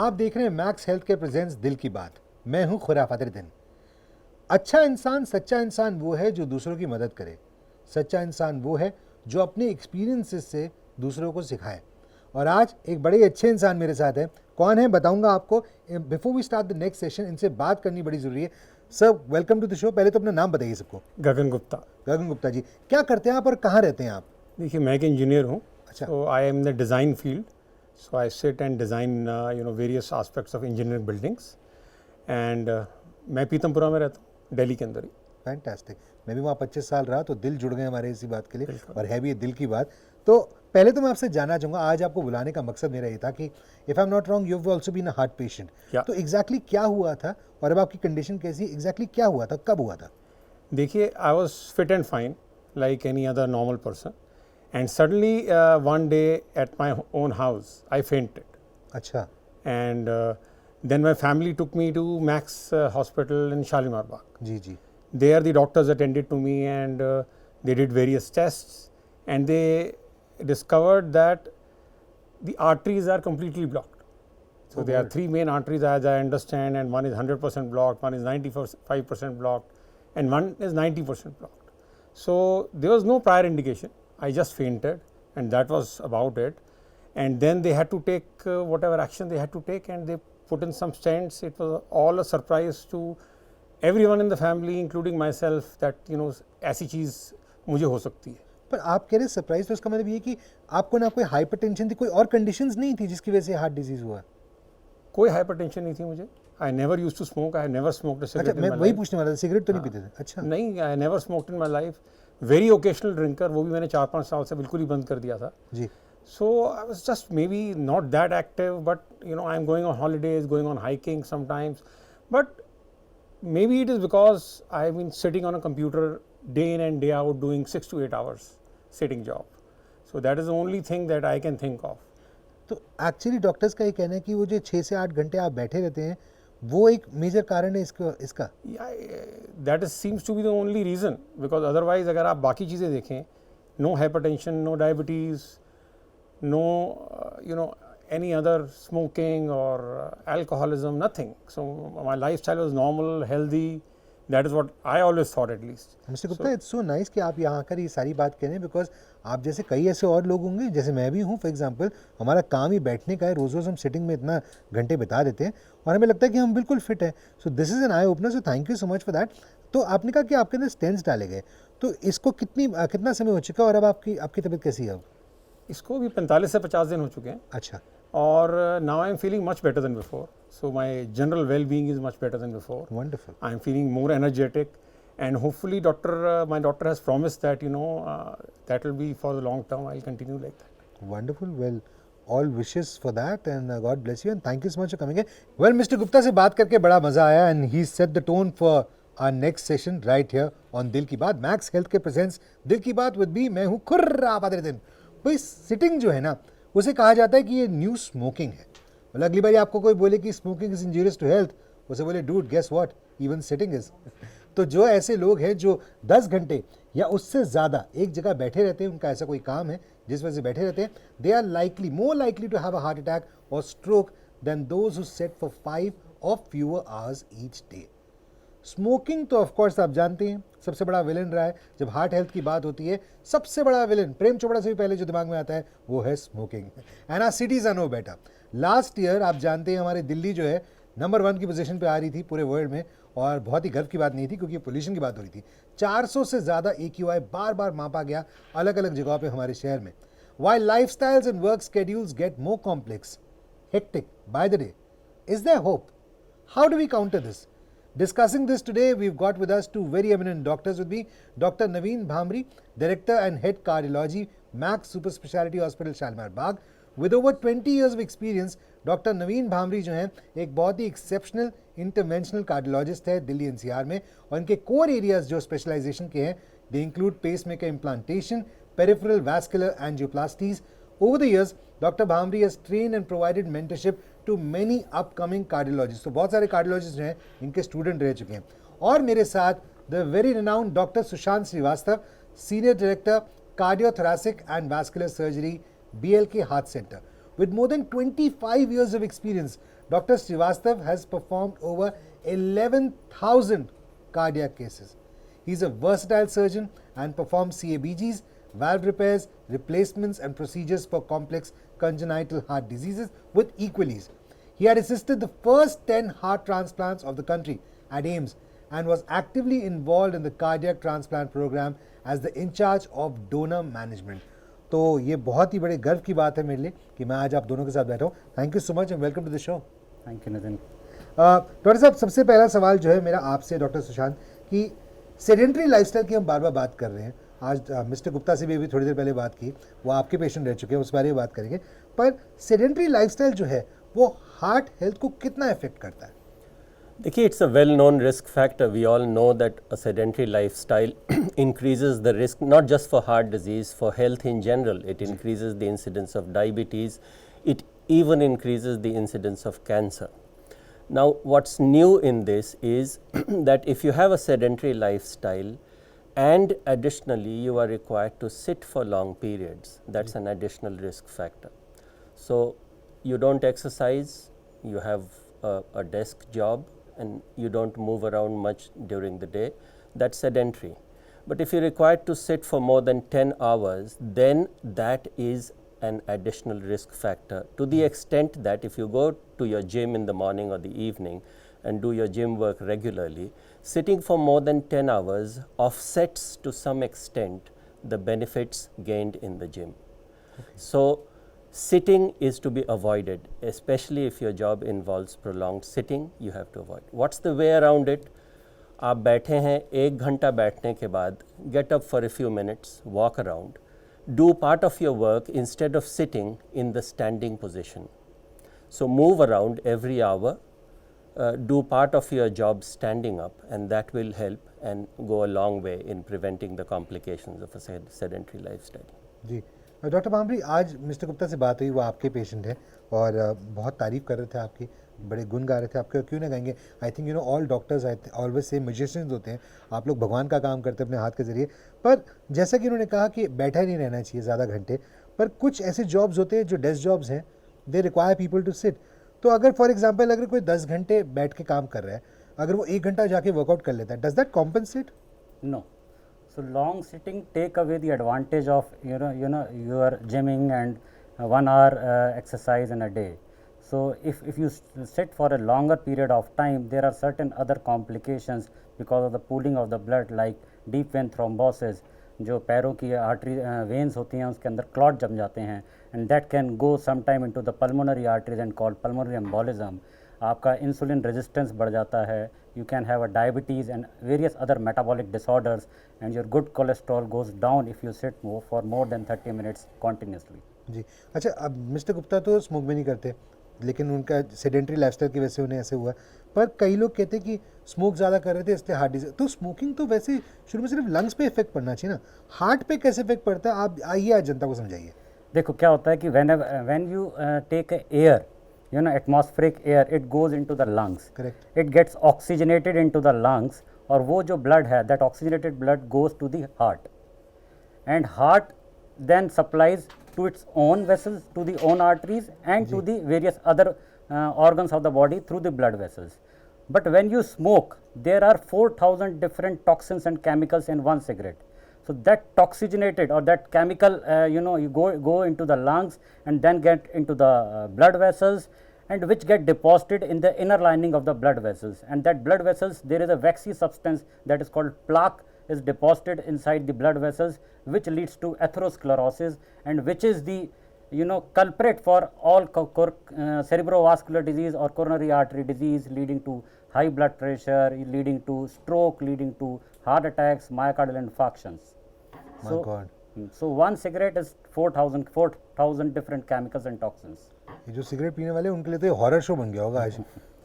आप देख रहे हैं मैक्स हेल्थ के प्रेजेंट्स दिल की बात। मैं हूं खुराफात दिन। अच्छा इंसान, सच्चा इंसान वो है जो दूसरों की मदद करे। सच्चा इंसान वो है जो अपने एक्सपीरियंसेस से दूसरों को सिखाए। और आज एक बड़े अच्छे इंसान मेरे साथ है। कौन है बताऊंगा आपको। Before we start the next session, इनसे बात करनी बड़ी ज़रूरी है। Sir, welcome to the show. पहले तो अपना नाम बताइए सबको। गगन गुप्ता। गगन गुप्ता जी, क्या करते हैं आप और कहाँ रहते हैं आप? देखिए, मैं एक इंजीनियर हूँ। अच्छा। So I am the design field. So I sit and design various aspects of engineering buildings. And मैं पीतमपुरा में रहता हूँ, दिल्ली के अंदर ही। फैंटास्टिक। मैं भी वहाँ 25 साल रहा, तो दिल जुड़ गए हमारे इसी बात के लिए। बिल्कुल। और है भी ये दिल की बात। तो पहले तो मैं आपसे जानना चाहूँगा, आज आपको बुलाने का मकसद मेरा ये था कि if I am not wrong, you have also been a heart patient. या तो एग्जैक्टली क्या हुआ था और अब आपकी कंडीशन कैसी है? एग्जैक्टली क्या हुआ था, कब हुआ था? देखिए, I was fit and fine like any other normal person, and suddenly one day at my own house I fainted. अच्छा। And then my family took me to Max Hospital in Shalimar Bagh. जी जी। There the doctors attended to me and they did various tests and they discovered that the arteries are completely blocked. So there are three main arteries as I understand, and one is 100% blocked, one is 95% blocked, and one is 90% blocked. So there was no prior indication. I just fainted and that was about it. And then they had to take whatever action they had to take, and they put in some stents. It was all a surprise to everyone in the family, including myself, that ऐसी चीज़ मुझे हो सकती है। पर आप कह रहे surprise, तो इसका मतलब ये कि आपको ना कोई हाइपरटेंशन थी, कोई और कंडीशंस नहीं थी जिसकी वजह से हार्ट डिजीज हुआ? कोई हाइपरटेंशन नहीं थी मुझे। I never used to smoke, I never smoked a cigarette. अच्छा, मैं वही पूछने वाला था, सिगरेट तो नहीं पीते थे? अच्छा। नहीं, आई never smoked in my life. Very occasional drinker, वो भी मैंने 4-5 साल से बिल्कुल ही बंद कर दिया था जी। So I was just maybe not that active, but I'm going on holidays, going on hiking sometimes. But maybe it is because I've been sitting on a computer day in and day out doing 6 to 8 hours sitting job. So that is the only thing that I can think of. तो actually doctors का ये कहना है कि वो जो 6 से 8 घंटे आप बैठे रहते हैं, वो एक मेजर कारण है इसका। Yeah, that seems to be the only reason, because otherwise अगर आप बाकी चीज़ें देखें, no hypertension, no diabetes, no any other smoking or alcoholism, nothing. So my lifestyle was normal, healthy. That is what I always thought, at least. Mister Gupta, it's so nice कि आप यहाँ आकर ये सारी बात कह रहे हैं, बिकॉज आप जैसे कई ऐसे और लोग होंगे, जैसे मैं भी हूँ फॉर एग्जांपल। हमारा काम ही बैठने का है, रोज़ रोज़ हम सिटिंग में इतना घंटे बिता देते हैं और हमें लगता है कि हम बिल्कुल फिट हैं। So this is an eye opener, so thank you so much for that. तो आपने कहा कि आपके अंदर स्टेंट्स डाले गए, तो इसको कितना समय हो चुका है और अब आपकी तबीयत कैसी है अब? इसको भी 45 से 50 दिन हो चुके हैं। अच्छा। और now I am feeling much better than before. So my general well being is much better than before. Wonderful. I am feeling more energetic, and hopefully my doctor has promised that that will be for the long term. I'll continue like that. Wonderful. Well, all wishes for that, and God bless you, and thank you so much for coming in. Well, Mr. Gupta से बात करके बड़ा मजा आया, and he set the tone for our next session right here on दिल की बात। Max health के प्रेजेंस दिल की बात विद मी, मैं हूँ खुर्राफात दिन। भाई, सिटिंग जो है ना, उसे कहा जाता है कि ये न्यू स्मोकिंग है। मतलब अगली बार आपको कोई बोले कि smoking is injurious to health, उसे बोले dude guess what, even sitting is. तो जो ऐसे लोग हैं जो 10 घंटे या उससे ज़्यादा एक जगह बैठे रहते हैं, उनका ऐसा कोई काम है जिस वजह से बैठे रहते हैं, they are more likely to have a heart attack और stroke than those who sit for 5 और fewer hours each day. Smoking तो ऑफकोर्स आप जानते हैं सबसे बड़ा विलन रहा है। जब हार्ट हेल्थ की बात होती है, सबसे बड़ा विलन प्रेम चोपड़ा से भी पहले जो दिमाग में आता है वो है smoking. And our cities are no better. Last year आप जानते हैं हमारी दिल्ली जो है नंबर 1 की पोजीशन पे आ रही थी पूरे वर्ल्ड में, और बहुत ही गर्व की बात नहीं थी क्योंकि पोल्यूशन की बात हो रही थी। 400 से ज़्यादा AQI बार बार मापा गया अलग अलग जगहों पे हमारे शहर में। While lifestyles and work schedules get more complex, hectic by the day, is there hope? How do we counter this? Discussing this today, we've got with us two very eminent doctors with me. Dr. Naveen Bhamri, Director and Head Cardiology, Max Super Speciality Hospital, Shalimar Bagh. With over 20 years of experience, doctor नवीन भामरी जो हैं एक बहुत ही exceptional interventional cardiologist है Delhi NCR में, और इनके core areas जो specialization के हैं, they include pacemaker implantation, peripheral vascular angioplasties. Over the years, doctor Bhamri has train and provided mentorship to many upcoming cardiologist. तो बहुत सारे कार्डियोलॉजिस्ट जो हैं इनके स्टूडेंट रह चुके हैं. और मेरे साथ the very renowned doctor Sushant Srivastava, senior director cardiothoracic and vascular surgery, BLK Heart Center. With more than 25 years of experience, Dr. Srivastav has performed over 11,000 cardiac cases. He's a versatile surgeon and performs CABGs, valve repairs, replacements, and procedures for complex congenital heart diseases with equal ease. He had assisted the first 10 heart transplants of the country at AIIMS and was actively involved in the cardiac transplant program as the in charge of donor management. तो ये बहुत ही बड़े गर्व की बात है मेरे लिए कि मैं आज आप दोनों के साथ बैठा हूँ. Thank you so much and welcome to the show. Thank you Nitin. Doctor साहब, सबसे पहला सवाल जो है मेरा आपसे डॉक्टर सुशांत कि सेडेंट्री लाइफस्टाइल की हम बार बार बात कर रहे हैं. आज मिस्टर गुप्ता से भी अभी थोड़ी देर पहले बात की, वो आपके पेशेंट रह चुके हैं, उस बारे में बात करेंगे. पर सेडेंट्री लाइफस्टाइल जो है वो हार्ट हेल्थ को कितना इफेक्ट करता है? देखिए, it's a well-known risk factor. We all know that a sedentary lifestyle increases the risk not just for heart disease, for health in general. It increases the incidence of diabetes. It even increases the incidence of cancer. Now, what's new in this is that if you have a sedentary lifestyle and additionally you are required to sit for long periods, that's an additional risk factor. So, you don't exercise, you have a desk job, and you don't move around much during the day, that's sedentary. But if you're required to sit for more than 10 hours, then that is an additional risk factor, to the extent that if you go to your gym in the morning or the evening and do your gym work regularly, sitting for more than 10 hours offsets to some extent the benefits gained in the gym. So, sitting is to be avoided, especially if your job involves prolonged sitting, you have to avoid. What's the way around it? आप बैठे हैं, 1 घंटा बैठने के बाद get up for a few minutes, walk around, do part of your work instead of sitting in the standing position. So move around every hour, do part of your job standing up, and that will help and go a long way in preventing the complications of a sedentary lifestyle. जी doctor Bhamri, आज mister Gupta से बात हुई, वो आपके patient हैं और बहुत तारीफ़ कर रहे थे आपकी, बड़े गुण गा रहे थे आपके. क्यों ना गाएंगे? I think you know all doctors always say musicians होते हैं. आप लोग भगवान का काम करते हैं अपने हाथ के ज़रिए. पर जैसा कि उन्होंने कहा कि बैठा ही नहीं रहना चाहिए ज़्यादा घंटे, पर कुछ ऐसे जॉब्स होते हैं जो डेस्क जॉब्स हैं, they require people to sit. तो अगर फॉर एग्जाम्पल अगर कोई 10 घंटे बैठ के काम कर रहा है, अगर वो 1 घंटा जाके वर्कआउट कर लेता है, does that compensate? No. So long sitting take away the advantage of your gymming and 1 hour exercise in a day. So if you sit for a longer period of time, there are certain other complications because of the pooling of the blood, like deep vein thrombosis, जो पैरों की artery veins होती हैं उसके अंदर clot जम जाते हैं, and that can go sometime into the pulmonary arteries and called pulmonary embolism. आपका इंसुलिन रेजिस्टेंस बढ़ जाता है, you can have a diabetes and various other metabolic disorders, and your good cholesterol goes down if you sit for more than 30 minutes continuously. जी अच्छा, अब mister Gupta तो smoke भी नहीं करते, लेकिन उनका सेडेंट्री लाइफस्टाइल की वजह से उन्हें ऐसे हुआ. पर कई लोग कहते हैं कि स्मोक ज़्यादा कर रहे थे इसलिए हार्ट डिजीज. तो स्मोकिंग तो वैसे शुरू में सिर्फ लंग्स पे इफेक्ट पड़ना चाहिए ना, हार्ट पे कैसे इफेक्ट पड़ता है? आप आइए आज जनता को समझाइए. देखो क्या होता है कि when you take air, atmospheric air, it goes into the lungs. Correct. It gets oxygenated into the lungs, और वो जो blood है, that oxygenated blood goes to the heart, and heart then supplies to its own vessels, to the own arteries, and to the various other organs of the body through the blood vessels. But when you smoke, there are 4,000 different toxins and chemicals in one cigarette. So that oxygenated or that chemical, you go into the lungs and then get into the blood vessels, and which get deposited in the inner lining of the blood vessels. And that blood vessels, there is a waxy substance that is called plaque is deposited inside the blood vessels, which leads to atherosclerosis, and which is the culprit for all cerebrovascular disease or coronary artery disease, leading to high blood pressure, leading to stroke, leading to heart attacks, myocardial infarctions. My God. So one cigarette is 4,000 different chemicals and toxins. ये जो cigarette पीने वाले उनके लिए तो ये horror show बन गया होगा आज.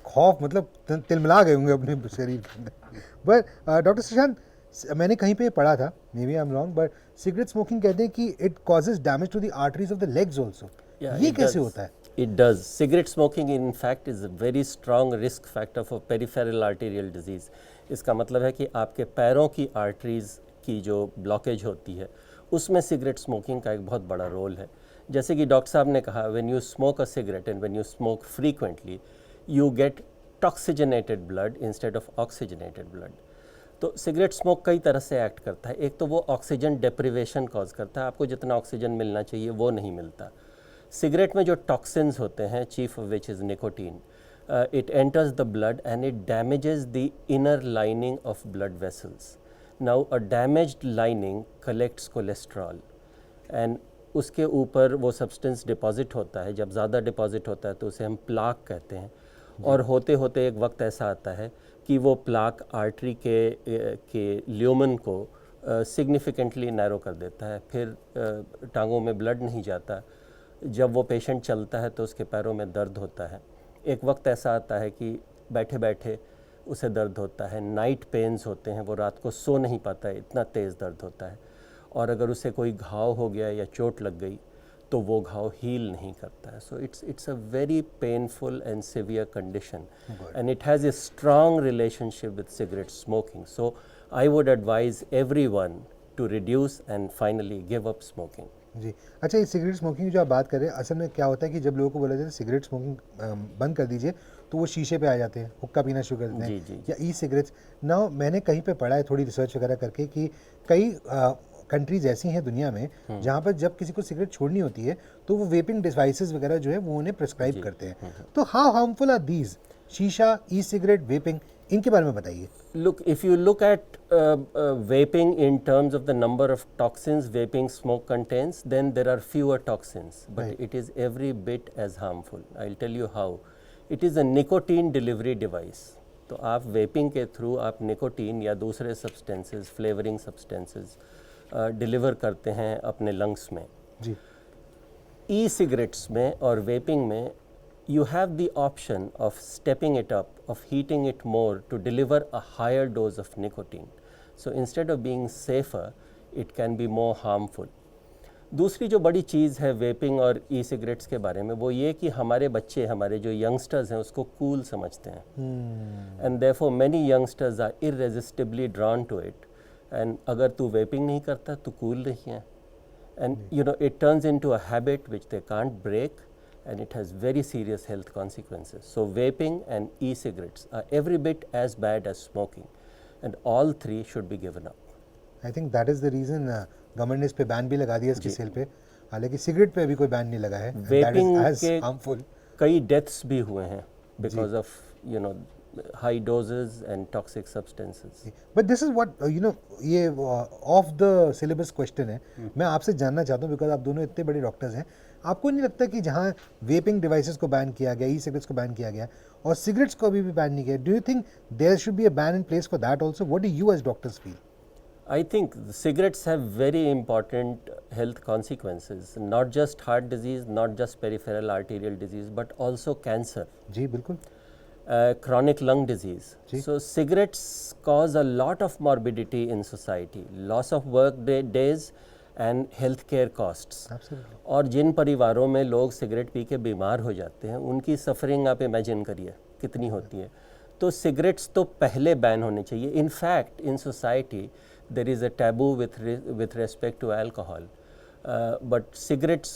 खौफ मतलब तिलमिला गए होंगे अपने शरीर के अंदर. बट डॉक्टर सुशांत, मैंने कहीं पे पढ़ा था, may be I am wrong, but cigarette smoking कहते हैं कि it causes damage to the arteries of the legs also. ये कैसे होता है? It does. Cigarette smoking in fact is a very strong risk factor for peripheral arterial disease. इसका मतलब है कि आपके पैरों की आर्टरीज की जो ब्लॉकेज होती है उसमें सिगरेट स्मोकिंग का एक बहुत बड़ा रोल है. जैसे कि डॉक्टर साहब ने कहा, when you smoke a cigarette and when you smoke frequently, you get toxygenated blood instead of oxygenated blood. तो सिगरेट स्मोक कई तरह से एक्ट करता है. एक तो वो ऑक्सीजन डेप्रिवेशन कॉज करता है, आपको जितना ऑक्सीजन मिलना चाहिए वो नहीं मिलता. सिगरेट में जो टॉक्सिन्स होते हैं, chief of which is nicotine, it enters the blood and it damages the inner lining of blood vessels. Now a damaged lining collects cholesterol and उसके ऊपर वो सब्सटेंस डिपॉजिट होता है. जब ज़्यादा डिपॉजिट होता है तो उसे हम प्लाक कहते हैं. और होते होते एक वक्त ऐसा आता है कि वो प्लाक आर्टरी के ल्यूमन को सिग्निफिकेंटली नैरो कर देता है. फिर टांगों में ब्लड नहीं जाता. जब वो पेशेंट चलता है तो उसके पैरों में दर्द होता है. एक वक्त ऐसा आता है कि बैठे बैठे उसे दर्द होता है. नाइट पेन्स होते हैं, वो रात को सो नहीं पाता है, इतना तेज़ दर्द होता है. और अगर उसे कोई घाव हो गया या चोट लग गई तो वो घाव हील नहीं करता है. So it's a very painful and severe condition and it has a strong relationship with cigarette smoking. So I would advise everyone to reduce and finally give up smoking. जी. अच्छा, ये सिगरेट स्मोकिंग जो आप बात कर रहे हैं, असल में क्या होता है कि जब लोगों को बोला जाता है सिगरेट स्मोकिंग बंद कर दीजिए तो वो शीशे पे आ जाते हैं, हुक्का पीना शुरू कर देते हैं. जी, जी. या ई सिगरेट्स. ना मैंने कहीं पे पढ़ा है थोड़ी रिसर्च वगैरह करके कि कई कंट्रीज ऐसी हैं दुनिया में जहाँ पर जब किसी को सिगरेट छोड़नी होती है तो वो वेपिंग डिवाइसेस वगैरह जो है वो उन्हें प्रिस्क्राइब करते हैं. तो हाउ हार्मफुल आर दीज? शीशा, ई सिगरेट, वेपिंग, इनके बारे में बताइए. Look, if you look at vaping in terms of the number of toxins vaping smoke contains, then there are fewer toxins, but Right. it is every bit as harmful. I'll tell you how. It is a nicotine delivery device. तो आप vaping के through आप nicotine या दूसरे substances, flavouring substances deliver करते हैं अपने lungs में. जी. ई सिगरेट्स में और वेपिंग में you have the option of stepping it up, of heating it more to deliver a higher dose of nicotine. So instead of being safer, it can be more harmful. दूसरी जो बड़ी चीज़ है vaping और ई cigarettes के बारे में वो ये कि हमारे बच्चे, हमारे जो यंगस्टर्स हैं उसको कूल समझते हैं. And therefore many youngsters are irresistibly drawn to it. And अगर तू वेपिंग नहीं करता तो कूल नहीं है. And you know it turns into a habit which they can't break. And it has very serious health consequences. So vaping and e-cigarettes are every bit as bad as smoking, and all three should be given up. I think that is the reason government ने इस पे ban भी लगा दिया इसके cell पे. हालांकि cigarette पे अभी कोई बैन नहीं लगा है. Vaping as के harmful. कई deaths भी हुए हैं because of high doses and toxic substances. But this is what ये off the syllabus question है. मैं आपसे जानना चाहता हूँ बिकॉज आप दोनों इतने बड़े डॉक्टर्स हैं. आपको नहीं लगता कि जहाँ वेपिंग डिवाइसेस को बैन किया गया, ई सिगरेट्स को बैन किया गया और सिगरेट्स को अभी भी बैन नहीं किया, do you think there should be a ban in place for that also? What do you as doctors feel? I think cigarettes have very important health consequences, not just heart disease, not just peripheral arterial disease, but also cancer. जी बिल्कुल. Chronic lung disease. Ji. So cigarettes cause a lot of morbidity in society, loss of work days and healthcare costs. Absolutely. और जिन परिवारों में लोग cigarette P के बीमार हो जाते हैं उनकी सफरिंग आप इमेजिन करिए कितनी होती है. तो सिगरेट्स तो पहले बैन होने चाहिए. In fact in society there is a taboo with respect to alcohol, but cigarettes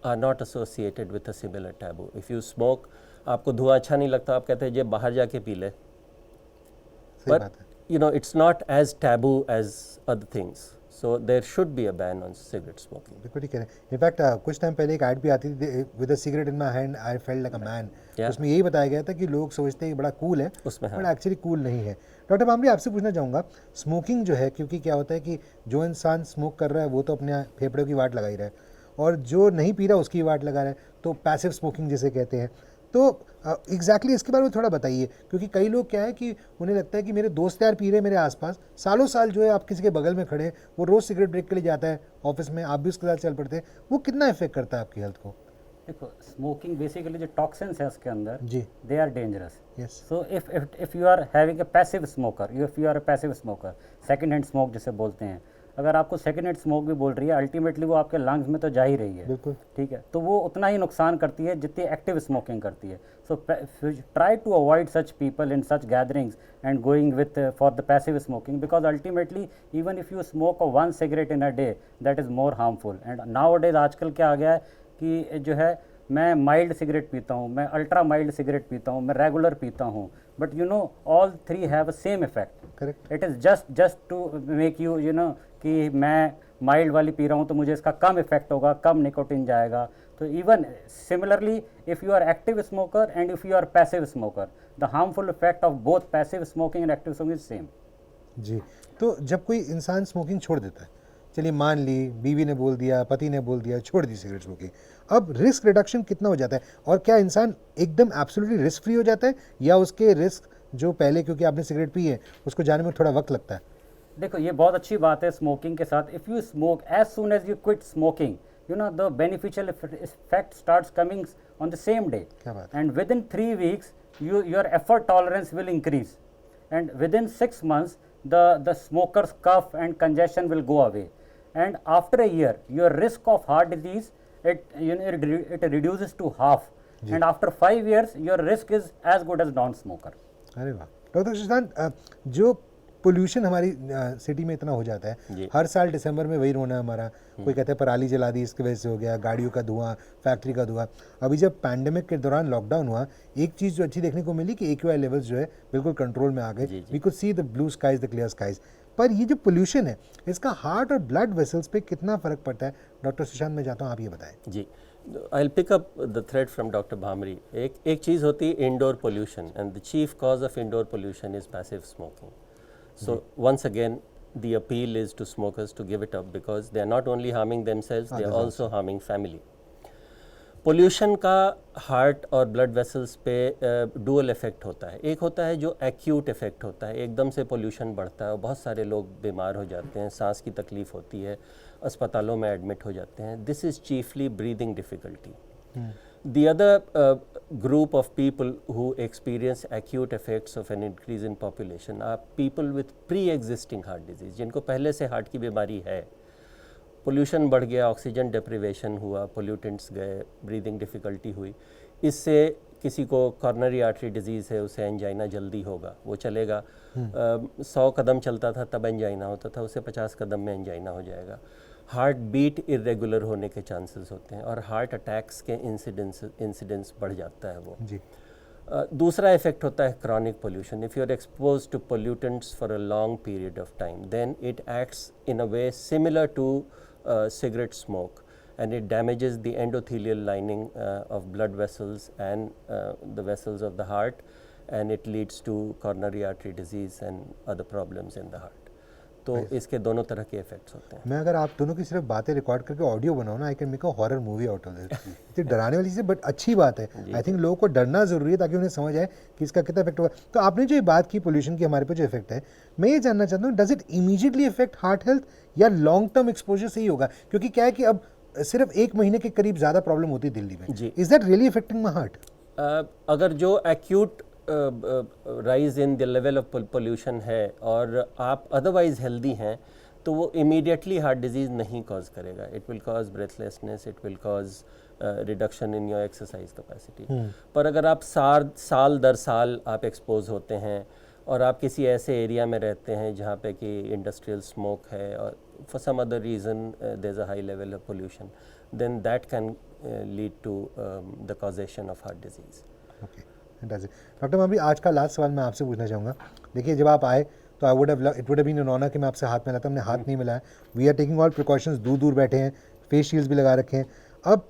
are not associated with a similar taboo. If you smoke, आपको धुआं अच्छा नहीं लगता, आप कहते हैं जे बाहर जाके पी ले. सही But बात है. it's not as taboo as other things. So there should be a ban on cigarette smoking. बिल्कुल ठीक कह रहे हैं. इनफैक्ट कुछ टाइम पहले एक ऐड भी आती थी with a cigarette in my hand I felt like a man. उसमें यही बताया गया था कि लोग सोचते हैं कि बड़ा कूल है, उसमें बट एक्चुअली कूल नहीं है. डॉक्टर भामरी, आपसे पूछना चाहूँगा, स्मोकिंग जो है, क्योंकि क्या होता है कि जो इंसान स्मोक कर रहा है वो तो अपने फेफड़ों की वाट लगा ही रहा है और जो नहीं पी रहा उसकी वाट लगा रहा है, तो पैसिव स्मोकिंग जिसे कहते हैं. तो एग्जैक्टली इसके बारे में थोड़ा बताइए, क्योंकि कई लोग क्या है कि उन्हें लगता है कि मेरे दोस्त यार पी रहे हैं मेरे आसपास, सालों साल जो है आप किसी के बगल में खड़े हैं, वो रोज़ सिगरेट ब्रेक के लिए जाता है ऑफिस में, आप भी उसके साथ चल पड़ते हैं, वो कितना इफेक्ट करता है आपकी हेल्थ को? देखो, स्मोकिंग बेसिकली जो टॉक्सिन्स है उसके अंदर, जी. They are dangerous. Yes. So if you are having a passive smoker, if you are a passive smoker, second hand smoke जिसे बोलते हैं, अगर आपको सेकंड हैंड स्मोक भी बोल रही है, अल्टीमेटली वो आपके लंग्स में तो जा ही रही है. बिल्कुल. ठीक है, तो वो उतना ही नुकसान करती है जितनी एक्टिव स्मोकिंग करती है. So try to avoid such people in such gatherings and going with for the passive smoking, because ultimately even if you smoke one cigarette in a day, that is more harmful. And nowadays आजकल क्या आ गया है कि जो है मैं mild cigarette पीता हूँ, मैं अल्ट्रा माइल्ड सिगरेट पीता हूँ, मैं रेगुलर पीता हूँ, but you know all three have a same effect. Correct. It is just to make you you know कि मैं माइल्ड वाली पी रहा हूँ तो मुझे इसका कम इफेक्ट होगा, कम निकोटिन जाएगा. तो even similarly if you are active smoker and if you are passive smoker, the harmful effect of both passive smoking and active smoking is same. जी, तो जब कोई इंसान स्मोकिंग छोड़ देता है, चलिए मान ली बीवी ने बोल दिया, पति ने बोल दिया, छोड़ दी सिगरेट स्मोकिंग, अब रिस्क रिडक्शन कितना हो जाता है और क्या इंसान एकदम एब्सोल्युटली रिस्क फ्री हो जाता है या उसके रिस्क जो पहले क्योंकि आपने सिगरेट पी है उसको जाने में थोड़ा वक्त लगता है? देखो ये बहुत अच्छी बात है स्मोकिंग के साथ. If you smoke as soon as you quit smoking, you know the beneficial effect starts coming on the same day. क्या बात. And within 3 weeks your effort tolerance will increase, and within 6 months the smoker's cough and congestion will go away, and after a year your risk of heart disease it reduces to half, and after 5 years your risk is as good as non-smoker. अरे वाह. Doctor Shashank, जो pollution हमारी city में इतना हो जाता है, जी. हर साल दिसंबर में वही रोना हमारा. कोई कहता है पराली जला दी इसकी वजह से हो गया, गाड़ियों का धुआं, फैक्ट्री का धुआं. अभी जब पैंडेमिक के दौरान लॉकडाउन हुआ, एक चीज़ जो अच्छी देखने को मिली कि AQI लेवल्स जो है बिल्कुल कंट्रोल में आ गए. We could see the blue skies, the clear skies. पर ये जो पोल्यूशन है इसका हार्ट और ब्लड वेसल्स पे कितना फ़र्क पड़ता है? डॉक्टर सुशांत, मैं चाहता हूँ आप ये बताएं. जी, I will pick up the thread from doctor Bhamri. एक चीज़ होती है indoor pollution, and the chief cause of indoor pollution is passive smoking. So once again, the appeal is to smokers to give it up because they are not only harming themselves, they are also harming family. Pollution का heart और blood vessels पे dual effect होता है. एक होता है जो acute effect होता है, एकदम से पोल्यूशन बढ़ता है और बहुत सारे लोग बीमार हो जाते हैं, सांस की तकलीफ होती है, अस्पतालों में एडमिट हो जाते हैं. This is chiefly breathing difficulty. The other group of people who experience acute effects of an increase in population are people with pre-existing heart disease, जिनको पहले से हार्ट की बीमारी है. पोल्यूशन बढ़ गया, ऑक्सीजन डिप्रिवेशन हुआ, पोल्यूटेंट्स गए, ब्रीदिंग डिफ़िकल्टी हुई. इससे किसी को कॉर्नरी आर्टरी डिजीज़ है, उसे एंजाइना जल्दी होगा, वो चलेगा. 100 कदम चलता था तब एंजाइना होता था, उसे 50 कदम में एंजाइना हो जाएगा. हार्ट बीट इरेगुलर होने के चांसेस होते हैं और हार्ट अटैक्स के इंसिडेंस बढ़ जाता है वो. जी. दूसरा इफेक्ट होता है chronic pollution. If you are expose to pollutants for a long period of time, then it acts in a way similar to cigarette smoke, and it damages the endothelial lining of blood vessels and the vessels of the heart, and it leads to coronary artery disease and other problems in the heart. तो इसके दोनों तरह के effects होते हैं. मैं अगर आप दोनों की सिर्फ बातें रिकॉर्ड करके ऑडियो बनाऊँ ना, I can make a horror movie out of this. इतनी डराने वाली चीज़, बट अच्छी बात है. आई थिंक लोगों को डरना ज़रूरी है ताकि उन्हें समझ आए कि इसका कितना इफेक्ट होगा. तो आपने जो ये बात की पोल्यूशन की हमारे पे जो इफेक्ट है, मैं ये जानना चाहता हूँ, does it immediately effect heart health या लॉन्ग टर्म एक्सपोजर से ही होगा? क्योंकि क्या है कि अब सिर्फ 1 महीने के करीब ज़्यादा प्रॉब्लम होती है दिल्ली में. Is that really effecting my heart? अगर जो acute rise in the level of pollution है और आप अदरवाइज हेल्दी हैं, तो वो इमीडिएटली हार्ट डिजीज़ नहीं कॉज करेगा. It will cause breathlessness, it will cause reduction in your exercise capacity. पर अगर आप साल दर साल आप एक्सपोज होते हैं और आप किसी ऐसे एरिया में रहते हैं जहाँ पे कि इंडस्ट्रियल स्मोक है और for some other reason there is a high level of pollution, then that can lead to the causation of heart disease. Okay, fantastic. Doctor Bhamri, आज का लास्ट सवाल मैं आपसे पूछना चाहूँगा. देखिए, जब आप आए तो it would have been an honour कि मैं आपसे हाथ मिलाता. हमने हाथ नहीं मिलाया. We are taking all precautions. दूर बैठे हैं, फेस शील्ड्स भी लगा रखे हैं. अब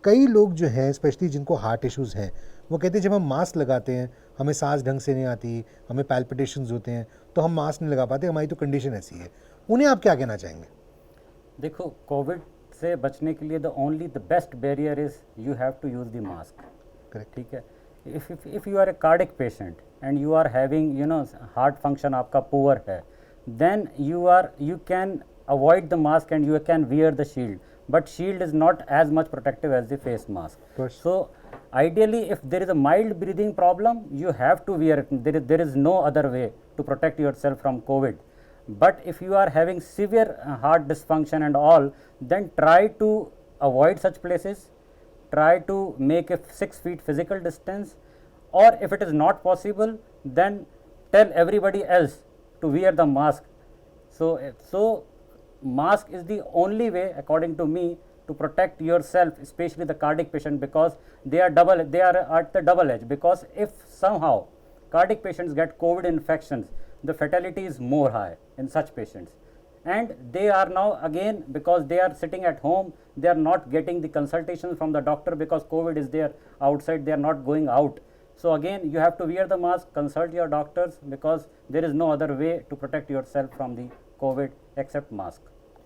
कई लोग जो हैं, स्पेशली जिनको हार्ट इश्यूज़ हैं, वो कहते हैं जब हम मास्क लगाते हैं हमें सांस ढंग से नहीं आती, हमें पैल्पिटेशंस होते हैं, तो हम मास्क नहीं लगा पाते, हमारी तो कंडीशन ऐसी है. उन्हें आप क्या कहना चाहेंगे? देखो, कोविड से बचने के लिए the best barrier is you have to use the mask. Correct. ठीक है. if you are a cardiac patient and you are having heart function आपका poor है, then you can avoid the mask and you can wear the shield, but shield is not as much protective as the face mask. So ideally if there is a mild breathing problem, you have to wear it. There is no other way to protect yourself from COVID. But if you are having severe heart dysfunction and all, then try to avoid such places. Try to make a 6 feet physical distance, or if it is not possible, then tell everybody else to wear the mask. So mask is the only way, according to me, to protect yourself, especially the cardiac patient, because they are at the double edge, because if somehow cardiac patients get COVID infections, the fatality is more high in such patients. And they are now again, because they are sitting at home, they are not getting the consultations from the doctor because COVID is there outside, they are not going out. So again, you have to wear the mask, consult your doctors, because there is no other way to protect yourself from the COVID except mask.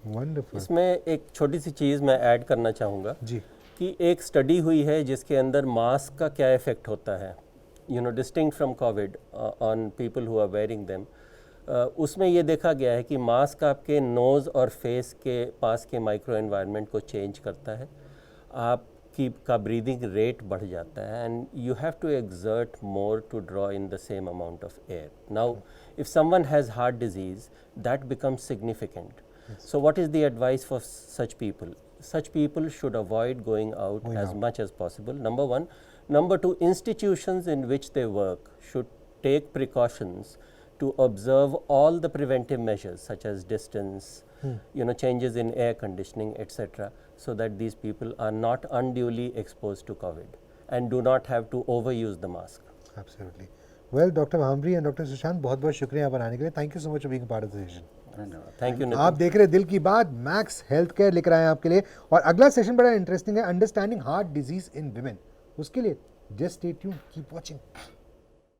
Wonderful. इसमें एक छोटी सी चीज़ मैं add करना चाहूँगा जी कि एक study हुई है जिसके अंदर मास्क का क्या इफ़ेक्ट होता है, you know, distinct from covid on people who are wearing them. उसमें ये देखा गया है कि मास्क आपके नोज़ और फेस के पास के माइक्रो एनवायरनमेंट को चेंज करता है, आपकी का ब्रीदिंग रेट बढ़ जाता है, and you have to exert more to draw in the same amount of air. Now if someone has heart disease, that becomes significant. So what is the advice for such people? Such people should avoid going out as much as possible, number one. Number two, institutions in which they work should take precautions to observe all the preventive measures such as distance, you know, changes in air conditioning, etc., so that these people are not unduly exposed to COVID and do not have to overuse the mask. Absolutely. Well, Dr. Bhamri and Dr. Sushant, बहुत बहुत शुक्रिया यहाँ पर आने के लिए. Thank you so much for being a part of the session. धन्यवाद. Thank you, आप Nitin. देख रहे हैं दिल की बात, मैक्स हेल्थ केयर लेकर आए हैं आपके लिए. और अगला सेशन बड़ा इंटरेस्टिंग है, understanding heart disease in women. उसके लिए just stay tuned, keep watching.